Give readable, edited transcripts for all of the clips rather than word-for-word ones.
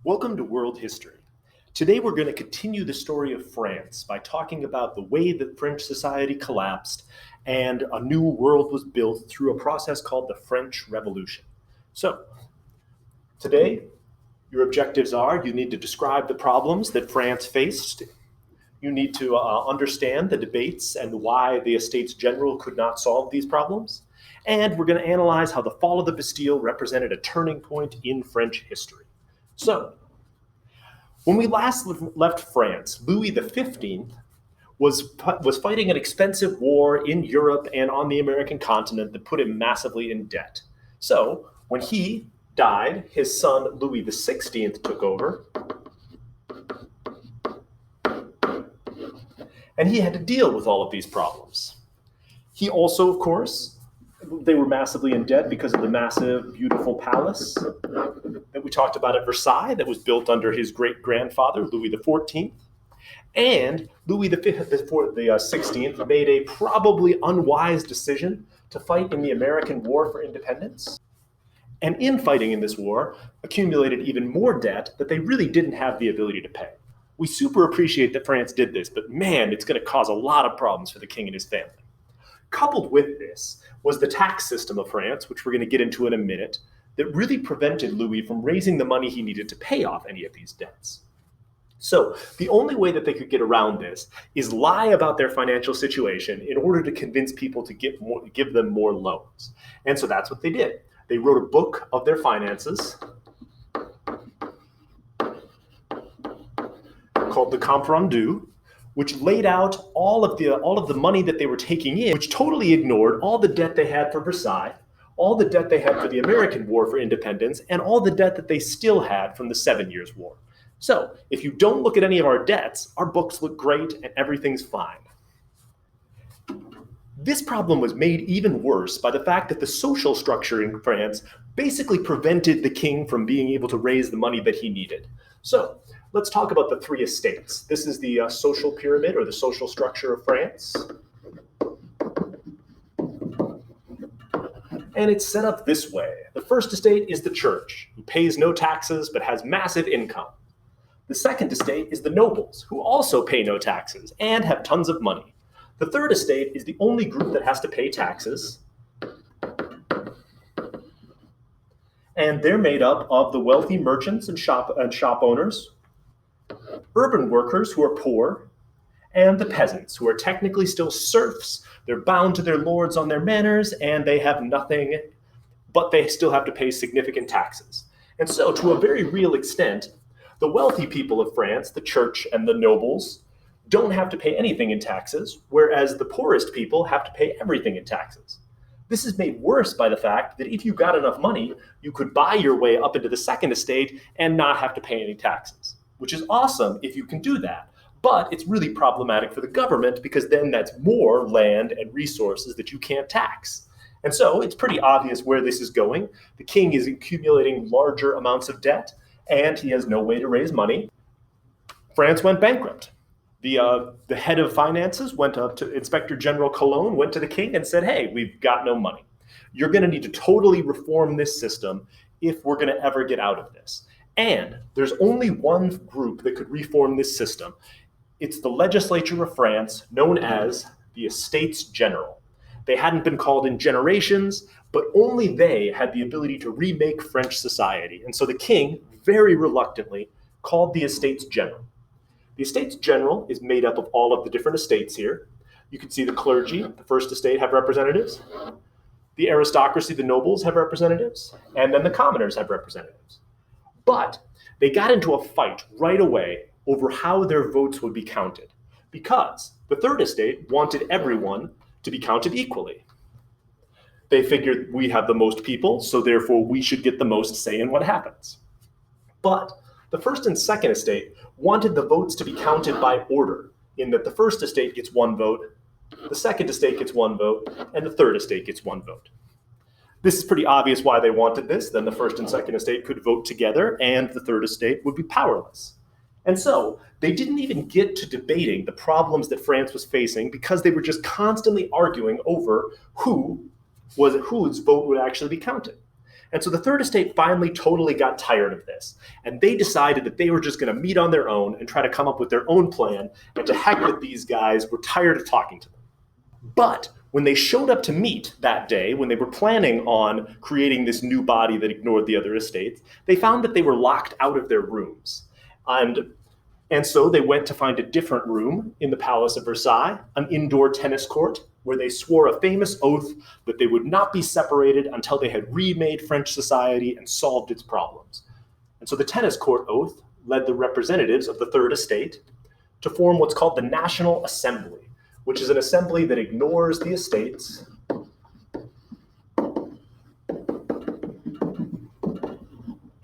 Welcome to World History. Today we're going to continue the story of France by talking about the way that French society collapsed and a new world was built through a process called the French Revolution. So, today your objectives are you need to describe the problems that France faced. You need to understand the debates and why the Estates General could not solve these problems. And we're going to analyze how the fall of the Bastille represented a turning point in French history. So, when we last left France, Louis XV was fighting an expensive war in Europe and on the American continent that put him massively in debt. So, when he died, his son Louis XVI took over, and he had to deal with all of these problems. He also, of course, they were massively in debt because of the massive, beautiful palace that we talked about at Versailles that was built under his great-grandfather, Louis XIV. And Louis XVI made a probably unwise decision to fight in the American War for Independence. And in fighting in this war, accumulated even more debt that they really didn't have the ability to pay. We super appreciate that France did this, but man, it's going to cause a lot of problems for the king and his family. Coupled with this was the tax system of France, which we're going to get into in a minute, that really prevented Louis from raising the money he needed to pay off any of these debts. So the only way that they could get around this is lie about their financial situation in order to convince people to give them more loans. And so that's what they did. They wrote a book of their finances called the Compte Rendu, which laid out all of the money that they were taking in, which totally ignored all the debt they had for Versailles, all the debt they had for the American War for Independence, and all the debt that they still had from the 7 Years' War. So, if you don't look at any of our debts, our books look great and everything's fine. This problem was made even worse by the fact that the social structure in France basically prevented the king from being able to raise the money that he needed. So, let's talk about the three estates. This is the social pyramid or the social structure of France. And it's set up this way. The first estate is the church, who pays no taxes but has massive income. The second estate is the nobles, who also pay no taxes and have tons of money. The third estate is the only group that has to pay taxes. And they're made up of the wealthy merchants and shop owners, urban workers who are poor, and the peasants who are technically still serfs. They're bound to their lords on their manors, and they have nothing, but they still have to pay significant taxes. And so, to a very real extent, the wealthy people of France, the church and the nobles, don't have to pay anything in taxes, whereas the poorest people have to pay everything in taxes. This is made worse by the fact that if you got enough money, you could buy your way up into the second estate and not have to pay any taxes, which is awesome if you can do that. But it's really problematic for the government because then that's more land and resources that you can't tax. And so it's pretty obvious where this is going. The king is accumulating larger amounts of debt and he has no way to raise money. France went bankrupt. The head of finances went up to Inspector General Cologne, went to the king and said, hey, we've got no money. You're going to need to totally reform this system if we're going to ever get out of this. And there's only one group that could reform this system. It's the legislature of France, known as the Estates General. They hadn't been called in generations, but only they had the ability to remake French society. And so the king, very reluctantly, called the Estates General. The Estates General is made up of all of the different estates here. You can see the clergy, the first estate, have representatives. The aristocracy, the nobles, have representatives. And then the commoners have representatives. But they got into a fight right away over how their votes would be counted, because the third estate wanted everyone to be counted equally. They figured we have the most people, so therefore we should get the most say in what happens. But the first and second estate wanted the votes to be counted by order, in that the first estate gets one vote, the second estate gets one vote, and the third estate gets one vote. This is pretty obvious why they wanted this. Then the first and second estate could vote together, and the third estate would be powerless. And so they didn't even get to debating the problems that France was facing because they were just constantly arguing over whose vote would actually be counted. And so the Third Estate finally totally got tired of this, and they decided that they were just going to meet on their own and try to come up with their own plan, and to heck with these guys, we're tired of talking to them. But when they showed up to meet that day, when they were planning on creating this new body that ignored the other estates, they found that they were locked out of their rooms. And so they went to find a different room in the Palace of Versailles, an indoor tennis court, where they swore a famous oath that they would not be separated until they had remade French society and solved its problems. And so the tennis court oath led the representatives of the Third Estate to form what's called the National Assembly, which is an assembly that ignores the estates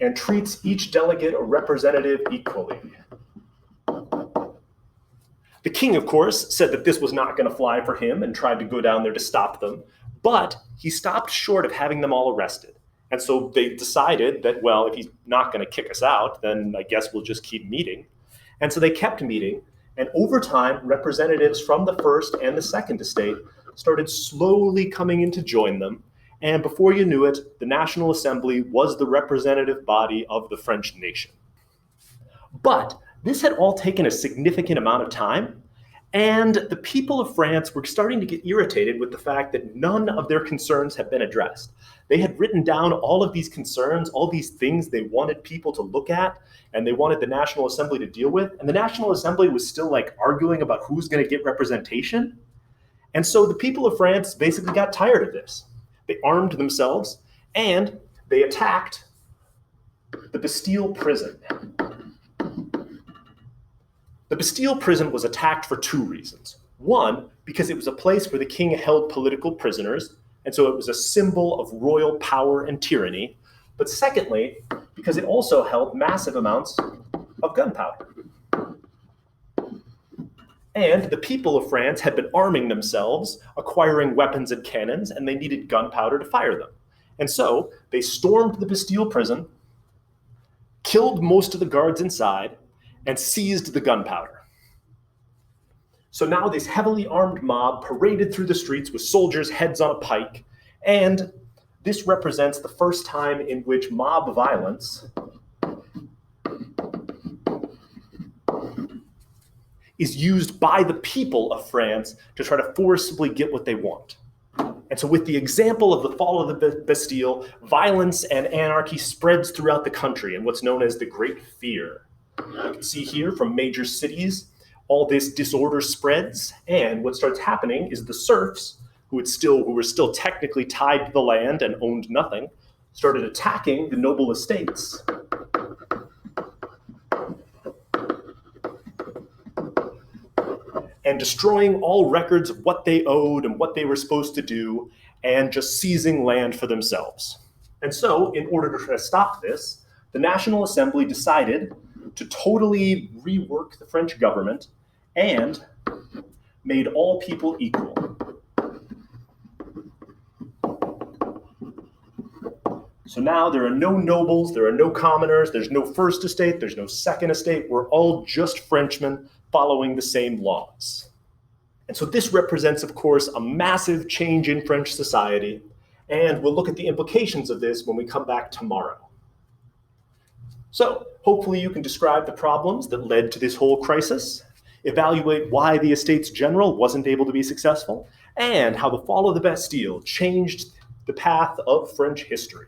and treats each delegate or representative equally. The king, of course, said that this was not going to fly for him and tried to go down there to stop them, but he stopped short of having them all arrested. And so they decided that, well, if he's not going to kick us out, then I guess we'll just keep meeting. And so they kept meeting, and over time, representatives from the First and the Second Estate started slowly coming in to join them. And before you knew it, the National Assembly was the representative body of the French nation. But this had all taken a significant amount of time, and the people of France were starting to get irritated with the fact that none of their concerns had been addressed. They had written down all of these concerns, all these things they wanted people to look at, and they wanted the National Assembly to deal with, and the National Assembly was still arguing about who's going to get representation. And so the people of France basically got tired of this. They armed themselves, and they attacked the Bastille prison. The Bastille prison was attacked for two reasons. One, because it was a place where the king held political prisoners, and so it was a symbol of royal power and tyranny. But secondly, because it also held massive amounts of gunpowder. And the people of France had been arming themselves, acquiring weapons and cannons, and they needed gunpowder to fire them. And so they stormed the Bastille prison, killed most of the guards inside, and seized the gunpowder. So now this heavily armed mob paraded through the streets with soldiers' heads on a pike, and this represents the first time in which mob violence is used by the people of France to try to forcibly get what they want. And so with the example of the fall of the Bastille, violence and anarchy spreads throughout the country in what's known as the Great Fear. You can see here from major cities, all this disorder spreads, and what starts happening is the serfs, who were still technically tied to the land and owned nothing, started attacking the noble estates. And destroying all records of what they owed and what they were supposed to do, and just seizing land for themselves. And so, in order to try to stop this, the National Assembly decided to totally rework the French government and made all people equal. So now there are no nobles, there are no commoners, there's no First Estate, there's no Second Estate. We're all just Frenchmen following the same laws. And so this represents, of course, a massive change in French society, and we'll look at the implications of this when we come back tomorrow. So hopefully you can describe the problems that led to this whole crisis, evaluate why the Estates General wasn't able to be successful, and how the fall of the Bastille changed the path of French history.